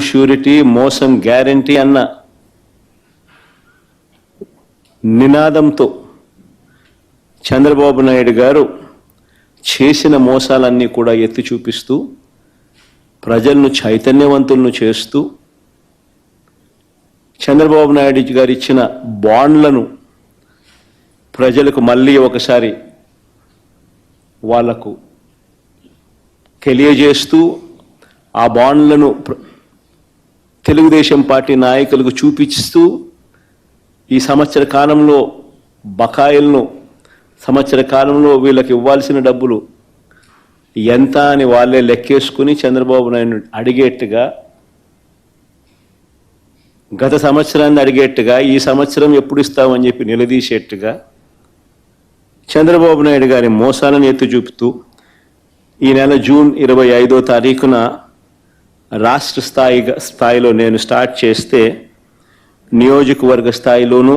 Surety మోసం guarantee అన్న నినాదంతో చంద్రబాబు నాయుడు గారు చేసిన మోసాలన్నీ కూడా ఎత్తి చూపిస్తూ ప్రజలను చైతన్యవంతులను చేస్తూ చంద్రబాబు నాయుడు గారు ఇచ్చిన బాండ్లను ప్రజలకు మళ్ళీ ఒకసారి వాళ్లకు తెలియజేస్తూ ఆ బాండ్లను తెలుగుదేశం పార్టీ నాయకులకు చూపిస్తూ ఈ సంవత్సర కాలంలో బకాయిలను సంవత్సర కాలంలో వీళ్ళకి ఇవ్వాల్సిన డబ్బులు ఎంత అని వాళ్ళే లెక్కేసుకుని చంద్రబాబు నాయుడు అడిగేట్టుగా గత సంవత్సరాన్ని అడిగేట్టుగా ఈ సంవత్సరం ఎప్పుడు ఇస్తామని చెప్పి నిలదీసేట్టుగా చంద్రబాబు నాయుడు గారి మోసాలను ఎత్తి చూపుతూ ఈ నెల జూన్ 25వ తారీఖున రాష్ట్ర స్థాయిలో నేను స్టార్ట్ చేస్తే నియోజకవర్గ స్థాయిలోనూ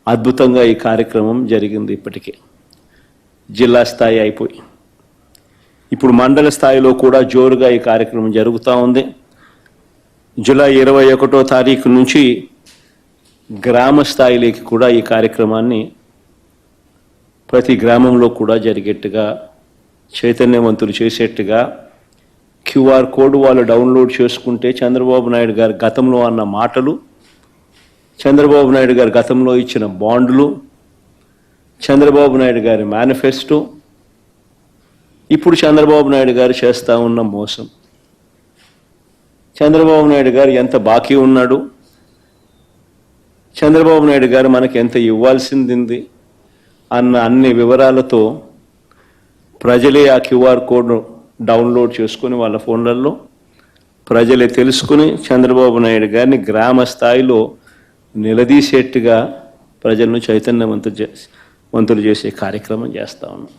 అద్భుతంగా ఈ కార్యక్రమం జరిగింది. ఇప్పటికే జిల్లా స్థాయి అయిపోయి ఇప్పుడు మండల స్థాయిలో కూడా జోరుగా ఈ కార్యక్రమం జరుగుతూ ఉంది. జూలై 21వ తారీఖు నుంచి గ్రామ స్థాయిలోకి కూడా ఈ కార్యక్రమాన్ని ప్రతి గ్రామంలో కూడా జరిగేట్టుగా చైతన్యవంతులు చేసేట్టుగా క్యూఆర్ కోడ్ వాళ్ళు డౌన్లోడ్ చేసుకుంటే చంద్రబాబు నాయుడు గారు గతంలో అన్న మాటలు, చంద్రబాబు నాయుడు గారు గతంలో ఇచ్చిన బాండ్లు, చంద్రబాబు నాయుడు గారి మేనిఫెస్టో, ఇప్పుడు చంద్రబాబు నాయుడు గారు చేస్తూ ఉన్న మోసం, చంద్రబాబు నాయుడు గారు ఎంత బాకీ ఉన్నాడు, చంద్రబాబు నాయుడు గారు మనకి ఎంత ఇవ్వాల్సింది అన్న అన్ని వివరాలతో ప్రజలే ఆ క్యూఆర్ కోడ్ను డౌన్లోడ్ చేసుకుని వాళ్ళ ఫోన్లలో ప్రజలే తెలుసుకుని చంద్రబాబు నాయుడు గారిని గ్రామ స్థాయిలో నిలదీసేట్టుగా ప్రజలను చైతన్యవంతులు చేసే కార్యక్రమం చేస్తా ఉన్నాం.